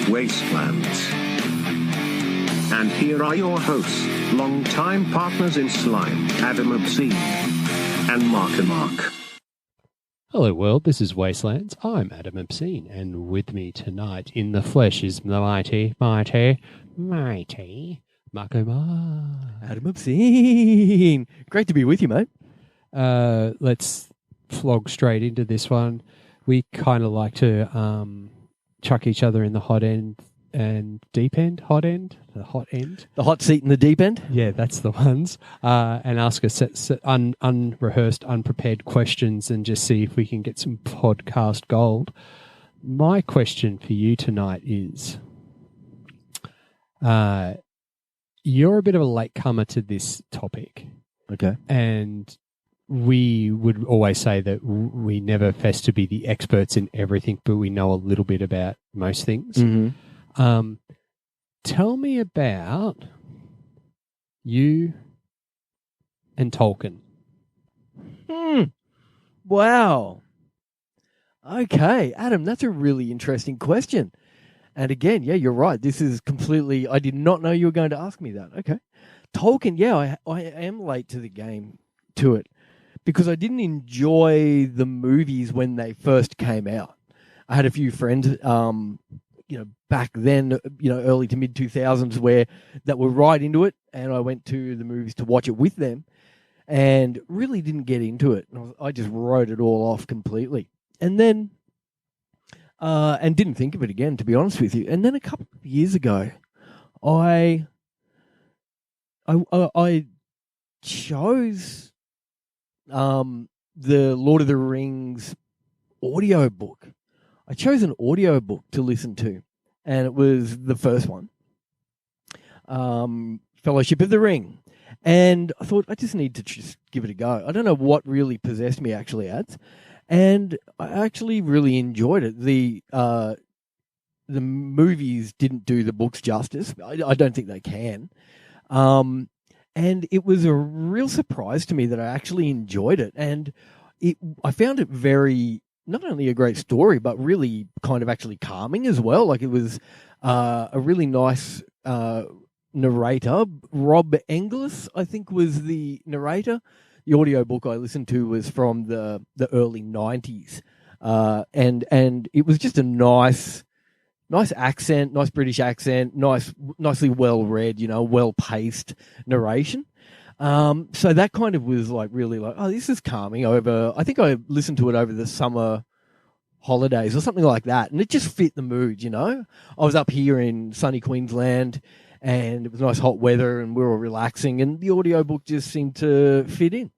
Wastelands. And here are your hosts, long-time partners in slime, Adam Obscene and Mark. Hello world, this is Wastelands. I'm Adam Obscene, and with me tonight in the flesh is the mighty Marco Mark. Adam Obscene. Great to be with you, mate. Let's flog straight into this one. We kind of like to chuck each other in the hot end and deep end, the hot end. The hot seat in the deep end? Yeah, that's the ones. And ask us unrehearsed, unprepared questions and just see if we can get some podcast gold. My question for you tonight is, you're a bit of a latecomer to this topic. Okay. And we would always say that we never fess to be the experts in everything, but we know a little bit about most things. Mm-hmm. Tell me about you and Tolkien. Wow. Okay, Adam, that's a really interesting question. And again, yeah, you're right. This is completely... I did not know you were going to ask me that. Okay. Tolkien, yeah, I am late to the game, to it, because I didn't enjoy the movies when they first came out. I had a few friends... back then, early to mid 2000s that were right into it. And I went to the movies to watch it with them and really didn't get into it. I just wrote it all off completely. And then, and didn't think of it again, to be honest with you. And then a couple of years ago, I chose, the Lord of the Rings audio book. I chose an audio book to listen to, and it was the first one, Fellowship of the Ring. And I thought, I just need to just give it a go. I don't know what really possessed me, actually, ads. And I actually really enjoyed it. The movies didn't do the books justice. I don't think they can. And it was a real surprise to me that I actually enjoyed it. And I found it very... not only a great story, but really kind of actually calming as well. Like, it was a really nice narrator. Rob Englis, I think, was the narrator. The audiobook I listened to was from the early 90s. And it was just a nice accent, nice British accent, nicely well-read, well-paced narration. So that kind of was really oh, this is calming I think I listened to it over the summer holidays or something like that. And it just fit the mood, I was up here in sunny Queensland and it was nice hot weather and we were all relaxing and the audiobook just seemed to fit in.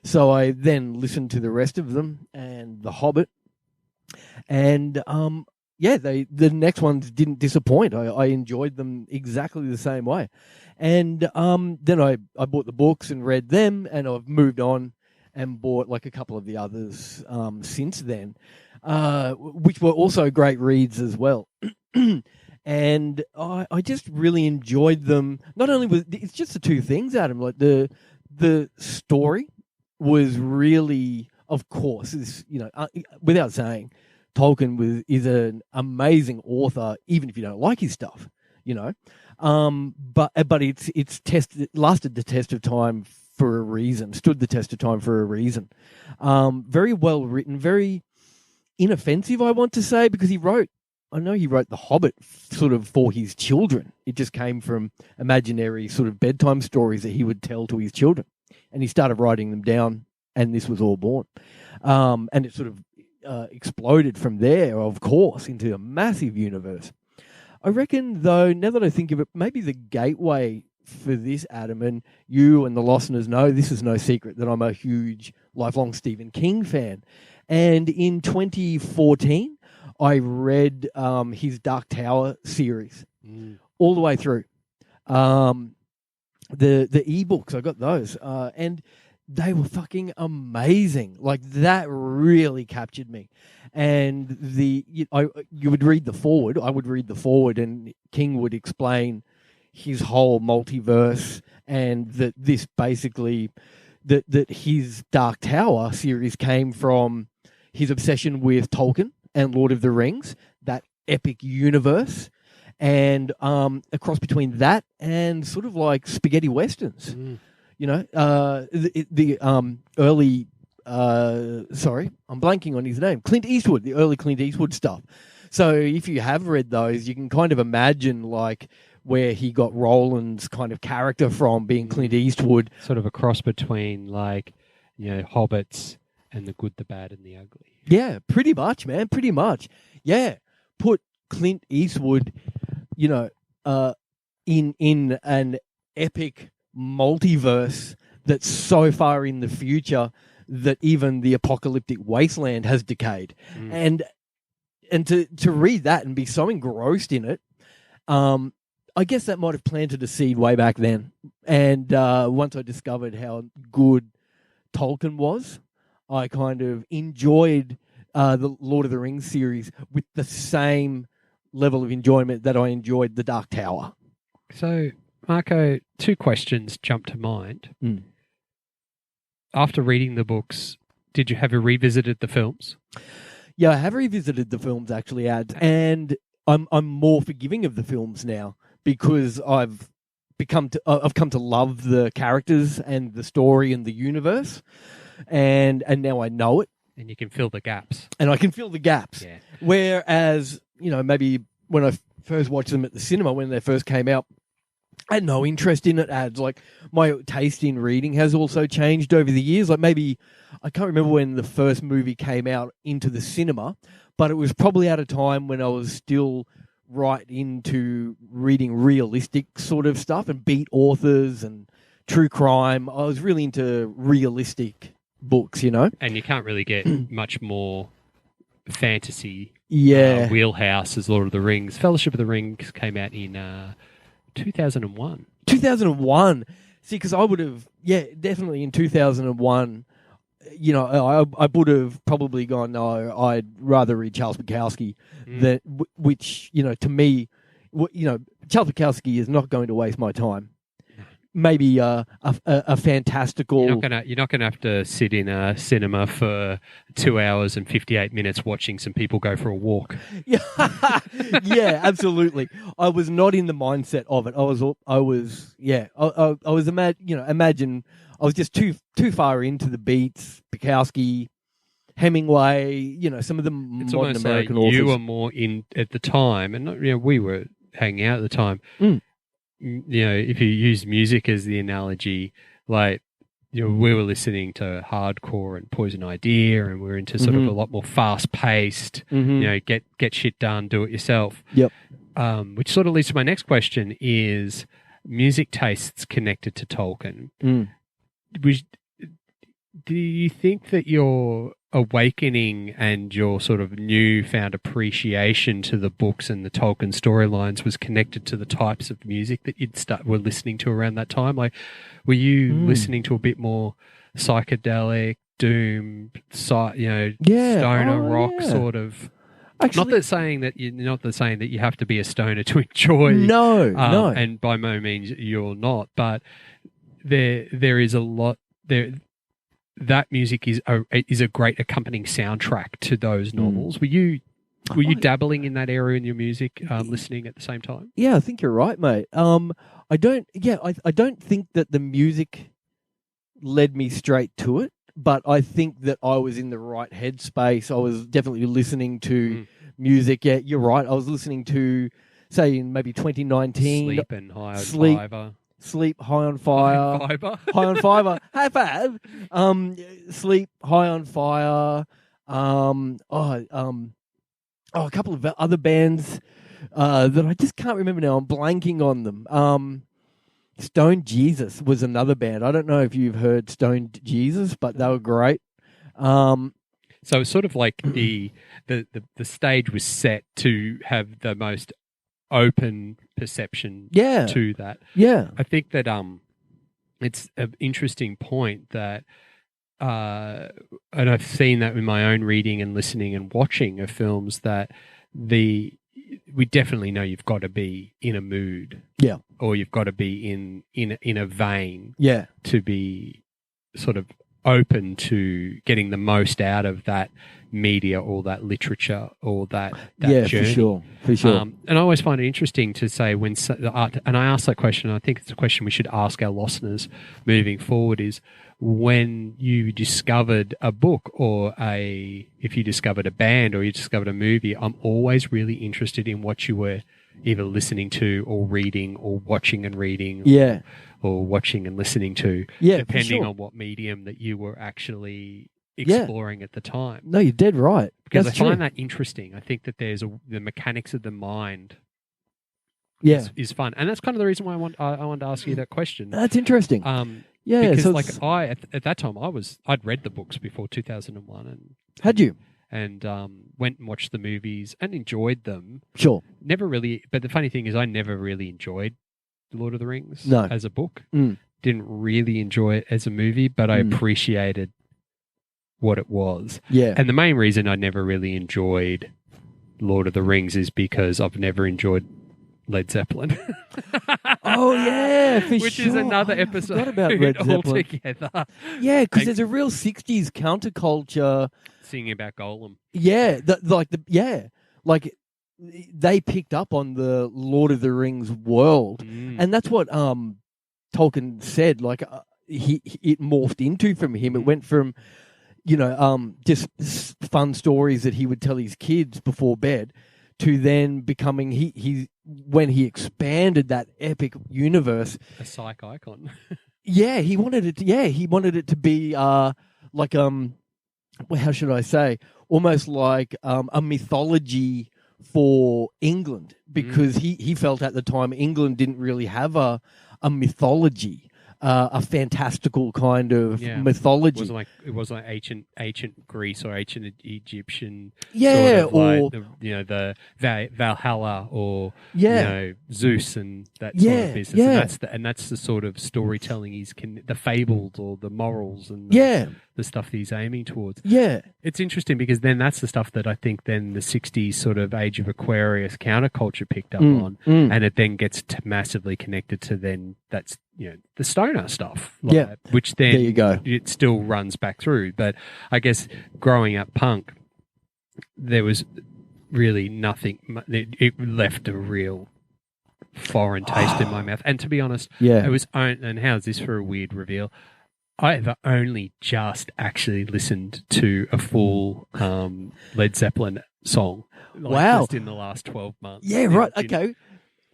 So I then listened to the rest of them and The Hobbit. And, the next ones didn't disappoint. I enjoyed them exactly the same way. And then I bought the books and read them, and I've moved on and bought a couple of the others since then, which were also great reads as well. And I just really enjoyed them. Not only was it's just the two things, Adam. The story was really, of course, is without saying, Tolkien is an amazing author, even if you don't like his stuff, But it's lasted the test of time for a reason, stood the test of time for a reason. Very well written, very inoffensive, I want to say, because he wrote The Hobbit sort of for his children. It just came from imaginary sort of bedtime stories that he would tell to his children. And he started writing them down, and this was all born. And it sort of exploded from there, of course, into a massive universe. I reckon, though, now that I think of it, maybe the gateway for this, Adam, and you and the listeners know, this is no secret that I'm a huge lifelong Stephen King fan. And in 2014, I read his Dark Tower series all the way through. The ebooks, I got those. And they were fucking amazing. That really captured me. And you would read the forward. I would read the forward, and King would explain his whole multiverse, and that this basically that his Dark Tower series came from his obsession with Tolkien and Lord of the Rings, that epic universe. and a cross between that and sort of like spaghetti westerns. You know, the early. Sorry, I'm blanking on his name. Clint Eastwood, the early Clint Eastwood stuff. So if you have read those, you can kind of imagine like where he got Roland's kind of character from, being Clint Eastwood. Sort of a cross between like, you know, Hobbits and the Good, the Bad, and the Ugly. Yeah, pretty much, man. Pretty much. Yeah, put Clint Eastwood, you know, in an epic multiverse that's so far in the future that even the apocalyptic wasteland has decayed. And to read that and be so engrossed in it, I guess that might have planted a seed way back then. And once I discovered how good Tolkien was, I kind of enjoyed the Lord of the Rings series with the same level of enjoyment that I enjoyed The Dark Tower. So, Marco, 2 questions jump to mind. After reading the books, have you revisited the films? Yeah, I have revisited the films, actually, and I'm more forgiving of the films now because I've come to love the characters and the story and the universe, and now I know it, and you can fill the gaps. And I can fill the gaps. Yeah. Whereas, you know, maybe when I first watched them at the cinema when they first came out, I had no interest in it. Ads like my taste in reading has also changed over the years. Like maybe I can't remember when the first movie came out into the cinema, but it was probably at a time when I was still right into reading realistic sort of stuff and beat authors and true crime. I was really into realistic books, you know. And you can't really get much more fantasy wheelhouse as Lord of the Rings. Fellowship of the Rings came out in 2001. 2001. See, because I would have, definitely in 2001, you know, I would have probably gone, no, I'd rather read Charles Bukowski, than, which, you know, to me, you know, Charles Bukowski is not going to waste my time. Maybe a fantastical. You're not gonna have to sit in a cinema for 2 hours and 58 minutes watching some people go for a walk. Yeah, absolutely. I was not in the mindset of it. Imagine I was just too far into the beats. Bukowski, Hemingway, you know, some of the modern American authors. You were more in at the time, and not, you know, we were hanging out at the time. You know, if you use music as the analogy, like, you know, we were listening to hardcore and Poison Idea, and we were into sort of a lot more fast-paced, you know, get shit done, do it yourself. Yep. Which sort of leads to my next question: is music tastes connected to Tolkien? Do you think that your awakening and your sort of newfound appreciation to the books and the Tolkien storylines was connected to the types of music that were listening to around that time? Like, were you listening to a bit more psychedelic, doom, stoner rock sort of? Actually, not that saying that you have to be a stoner to enjoy. No. And by no means you're not, but there is a lot there. That music is a great accompanying soundtrack to those novels. Were you dabbling in that area in your music, listening at the same time? Yeah, I think you're right, mate. I don't think that the music led me straight to it, but I think that I was in the right headspace. I was definitely listening to music. Yeah, you're right. I was listening to, say, in maybe 2019. Sleep and High on Fiber. Sleep, High on Fire. High on Fiber. High five. Sleep, High on Fire. A couple of other bands that I just can't remember now. I'm blanking on them. Stone Jesus was another band. I don't know if you've heard Stone Jesus, but they were great. So it's sort of like the stage was set to have the most open perception to that. Yeah. I think that it's an interesting point that and I've seen that in my own reading and listening and watching of films that we definitely know you've got to be in a mood. Yeah. Or you've got to be in a vein. Yeah. To be sort of open to getting the most out of that media or that literature or that journey. For sure. And I always find it interesting to say and I ask that question, I think it's a question we should ask our listeners moving forward, is when you discovered a book or if you discovered a band or you discovered a movie, I'm always really interested in what you were either listening to or reading or watching and reading or watching and listening to, depending on what medium that you were actually exploring at the time. No, you're dead right. Because That's I find true. that interesting. I think that there's the mechanics of the mind is fun. And that's kind of the reason why I wanted to ask you that question. That's interesting. Because so at that time I'd read the books before 2001 and had you? And went and watched the movies and enjoyed them. Sure. Never really, but the funny thing is I never really enjoyed Lord of the Rings as a book. Didn't really enjoy it as a movie, but I appreciated what it was. Yeah. And the main reason I never really enjoyed Lord of the Rings is because I've never enjoyed Led Zeppelin. Oh yeah, for which sure. is another episode. What about Led Zeppelin altogether? Yeah, because there's a real '60s counterculture singing about Golem. Yeah, like they picked up on the Lord of the Rings world, and that's what Tolkien said. Like it morphed into from him. It went from just fun stories that he would tell his kids before bed to then becoming he when he expanded that epic universe, a psych icon. he wanted it to be like how should I say, almost like a mythology for England, because he felt at the time England didn't really have a mythology. A fantastical kind of mythology. It wasn't like ancient Greece or ancient Egyptian. Yeah, sort of or the Valhalla or Zeus and that sort of business. Yeah. And that's the sort of storytelling the fables or the morals and the stuff that he's aiming towards. Yeah, it's interesting because then that's the stuff that I think then the '60s sort of Age of Aquarius counterculture picked up on, and it then gets massively connected to then that's the stoner stuff, which then there you go. It still runs back through. But I guess growing up punk, there was really nothing. It left a real foreign taste in my mouth. And to be honest, it was. And how's this for a weird reveal? I've only just actually listened to a full Led Zeppelin song. Just in the last 12 months. Yeah, right. Okay.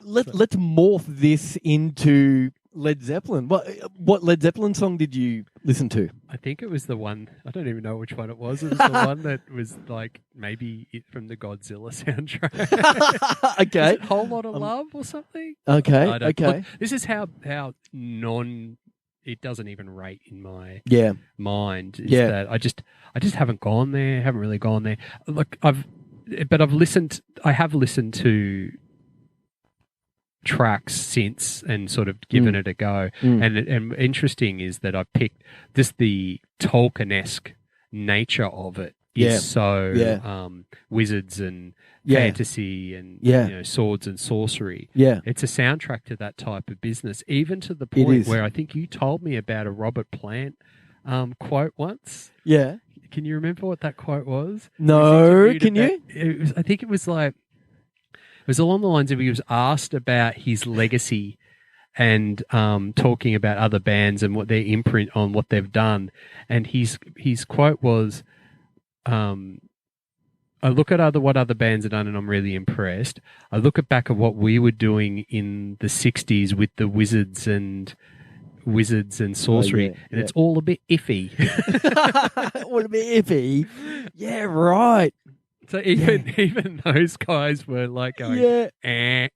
Let's morph this into Led Zeppelin. What Led Zeppelin song did you listen to? I think it was the one, I don't even know which one it was. It was the one that was like maybe from the Godzilla soundtrack. Okay. Whole Lot of Love or something? Okay. Look, this is how it doesn't even rate in my mind. Is that I just haven't gone there, haven't really gone there. Look, I have listened to tracks since and sort of given it a go. And interesting is that I picked just the Tolkien-esque nature of it is so wizards and fantasy and swords and sorcery. It's a soundtrack to that type of business, even to the point where I think you told me about a Robert Plant quote once. Yeah. Can you remember what that quote was? No, can you? I think it was like, it was along the lines of he was asked about his legacy and talking about other bands and what their imprint on what they've done. And his quote was, I look at what other bands have done and I'm really impressed. I look back at what we were doing in the 60s with the wizards and sorcery, and it's all a bit iffy. All a bit iffy. Yeah, right. So even those guys were like going, okay,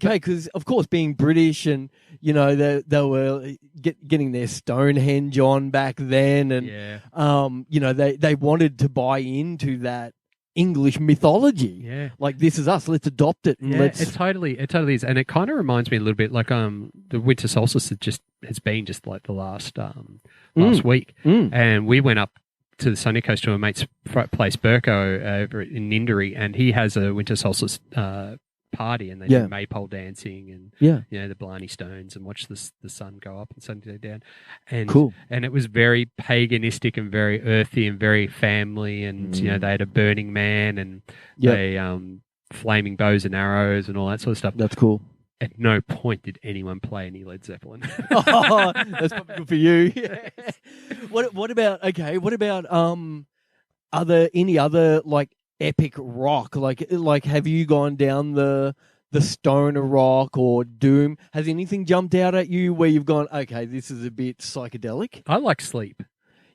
because of course being British and they were getting their Stonehenge on back then, and they wanted to buy into that English mythology. Yeah, like this is us. Let's adopt it. And it totally is, and it kind of reminds me a little bit like the winter solstice has been just like the last week, and we went up to the Sunny Coast to a mate's place, Burko, over in Ninderry, and he has a winter solstice party, and they Yeah. do maypole dancing and Yeah. the Blarney Stones, and watch the sun go up and sun go down. And Cool. and it was very paganistic and very earthy and very family, and they had a Burning Man and they flaming bows and arrows and all that sort of stuff. That's cool. At no point did anyone play any Led Zeppelin. Oh, that's probably good for you. What about any other like epic rock? Like have you gone down the stoner rock or doom? Has anything jumped out at you where you've gone, okay, this is a bit psychedelic? I like Sleep.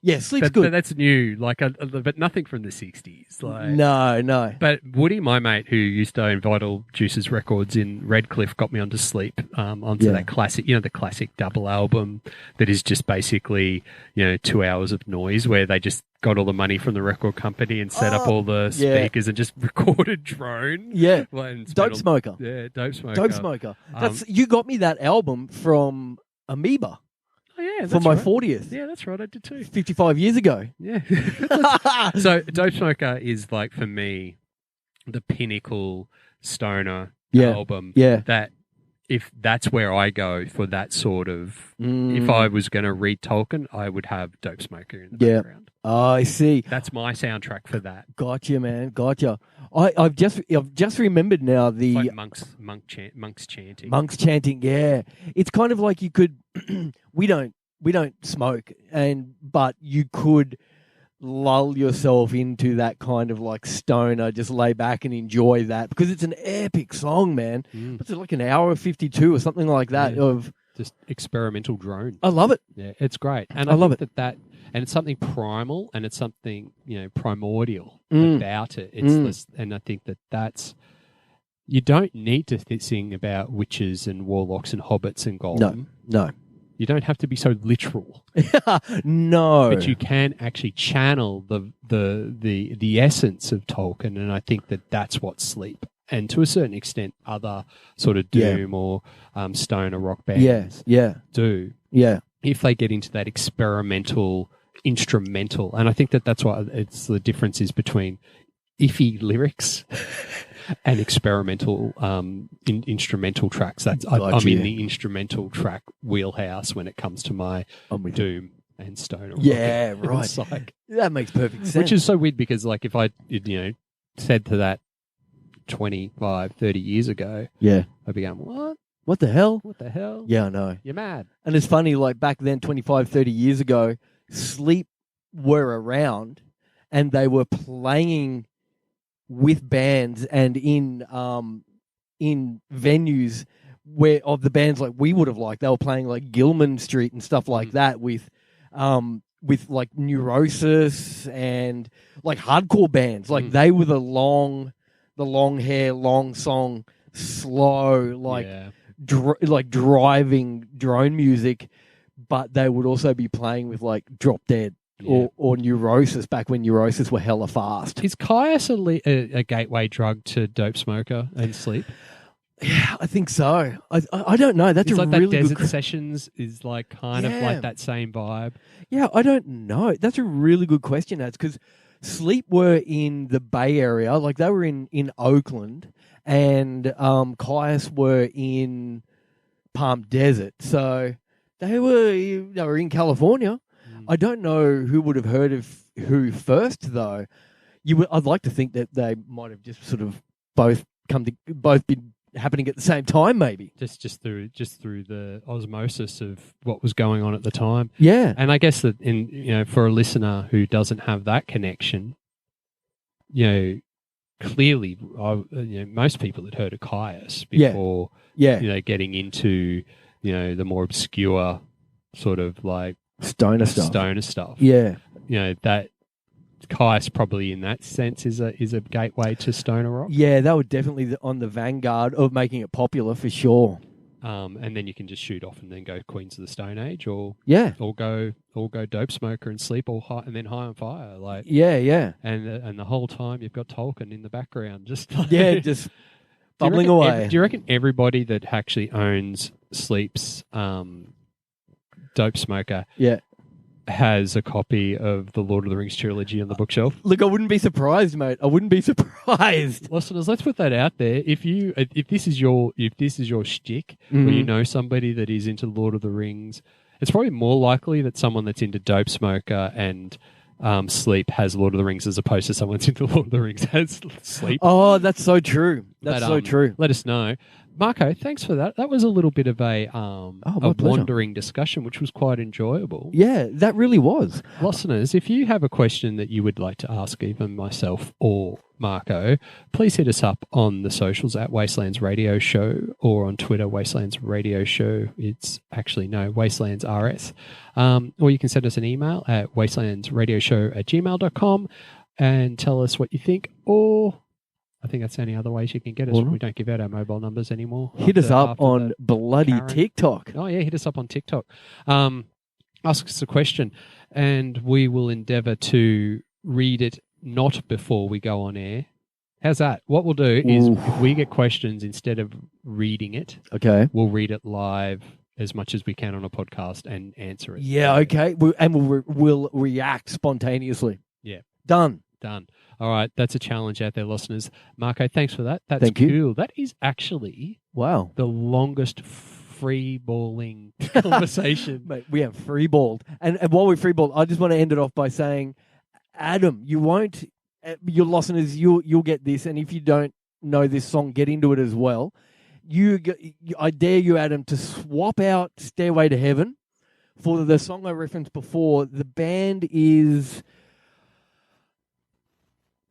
Yeah, Sleep's But good. that's new, but nothing from the 60s. No. But Woody, my mate, who used to own Vital Juice's records in Redcliffe, got me onto Sleep, onto that classic, the classic double album that is just basically, 2 hours of noise where they just got all the money from the record company and set up all the speakers and just recorded drone. Yeah. Dope Smoker. Yeah, Dope Smoker. Dope Smoker. You got me that album from Amoeba. Oh, yeah, for my right. 40th. Yeah, that's right. I did too. 55 years ago. Yeah. So Dope Smoker is like, for me, the pinnacle stoner album. Yeah. That if that's where I go for that sort of, if I was going to read Tolkien, I would have Dope Smoker in the background. Oh, I see. That's my soundtrack for that. Gotcha, man. Gotcha. I've just remembered now the it's like monks chanting. Monks chanting. Yeah, it's kind of like you could. we don't smoke, but you could lull yourself into that kind of like stoner. Just lay back and enjoy that because it's an epic song, man. It's like an hour 52 or something like that of just experimental drone. I love it. Yeah, it's great, and I love it. And it's something primal, and it's something primordial about it. It's and I think that you don't need to sing about witches and warlocks and hobbits and golems. No. You don't have to be so literal. No, but you can actually channel the essence of Tolkien, and I think that's what Sleep, and to a certain extent, other sort of doom or stoner rock bands do. Yeah, if they get into that experimental instrumental, and I think that's why it's the difference is between iffy lyrics and experimental instrumental tracks. I'm in the instrumental track wheelhouse when it comes to my doom and stoner. Yeah, rock. right. It's like, that makes perfect sense. Which is so weird because, like, if I said to that 25, 30 years ago, I'd be going, what? What the hell? What the hell? Yeah, I know. You're mad. And it's funny, like back then, 25, 30 years ago, Sleep were around and they were playing with bands and in venues where of the bands like we would have liked. They were playing like Gilman Street and stuff like that with like Neurosis and like hardcore bands. Like they were the long hair, long song, slow, like driving drone music, but they would also be playing with like Drop Dead or Neurosis back when Neurosis were hella fast. Is Caius a gateway drug to Dope Smoker and Sleep? Yeah, I think so. I don't know. That's it's a like really that Desert good Sessions is like kind of like that same vibe. Yeah, I don't know. That's a really good question, Ads, because Sleep were in the Bay Area, like they were in Oakland, and Caius were in Palm Desert. So they were in California. I don't know who would have heard of who first, though. I'd like to think that they might have just sort of both been happening at the same time, maybe. Just through the osmosis of what was going on at the time. Yeah. And I guess that for a listener who doesn't have that connection, clearly, most people had heard of Caius before, getting into, the more obscure sort of like stoner stuff. Yeah. That Caius probably in that sense is a gateway to stoner rock. Yeah, they were definitely on the vanguard of making it popular for sure. And then you can just shoot off and then go Queens of the Stone Age or go Dope Smoker and Sleep and then High on Fire. Like And the whole time you've got Tolkien in the background just just bubbling away. Do you reckon everybody that actually owns Sleep's Dope Smoker has a copy of the Lord of the Rings trilogy on the bookshelf. Look, I wouldn't be surprised, mate. I wouldn't be surprised. Listeners, let's put that out there. If this is your shtick, or you know somebody that is into Lord of the Rings, it's probably more likely that someone that's into Dope Smoker and Sleep has Lord of the Rings as opposed to someone that's into Lord of the Rings has Sleep. Oh, that's so true. That's so true. Let us know. Marco, thanks for that. That was a little bit of a wandering discussion, which was quite enjoyable. Yeah, that really was. Listeners, if you have a question that you would like to ask either myself or Marco, please hit us up on the socials at Wastelands Radio Show or on Twitter, Wastelands Radio Show. It's actually, Wastelands RS. Or you can send us an email at wastelandsradioshow@gmail.com and tell us what you think, or I think that's the only other ways you can get us. We don't give out our mobile numbers anymore. Hit us up on bloody TikTok. Oh, yeah, hit us up on TikTok. Ask us a question, and we will endeavour to read it not before we go on air. How's that? What we'll do is if we get questions, instead of reading it, we'll read it live as much as we can on a podcast and answer it. Yeah, okay. We'll react spontaneously. Yeah. Done. All right, that's a challenge out there, listeners. Marco, thanks for that. That's cool. You. That is actually the longest free-balling conversation. Mate, we have free-balled. And while we're free-balled, I just want to end it off by saying, Adam, your listeners, you'll get this, and if you don't know this song, get into it as well. I dare you, Adam, to swap out Stairway to Heaven for the song I referenced before. The band is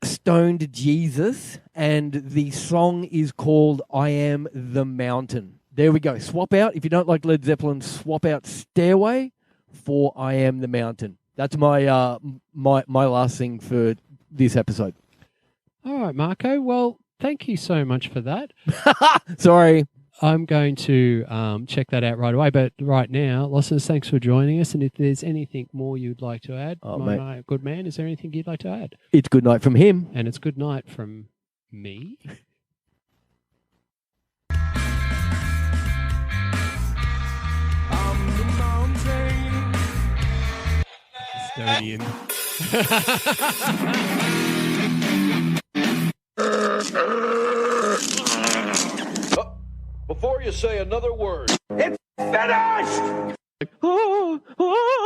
Stoned Jesus, and the song is called I Am the Mountain. There we go. Swap out. If you don't like Led Zeppelin, swap out Stairway for I Am the Mountain. That's my my last thing for this episode. All right, Marco. Well, thank you so much for that. Sorry. I'm going to check that out right away. But right now, listeners, thanks for joining us. And if there's anything more you'd like to add, my good man, is there anything you'd like to add? It's good night from him. And it's good night from me. I'm the mountain. Estonian. Before you say another word, it's finished! Oh, oh.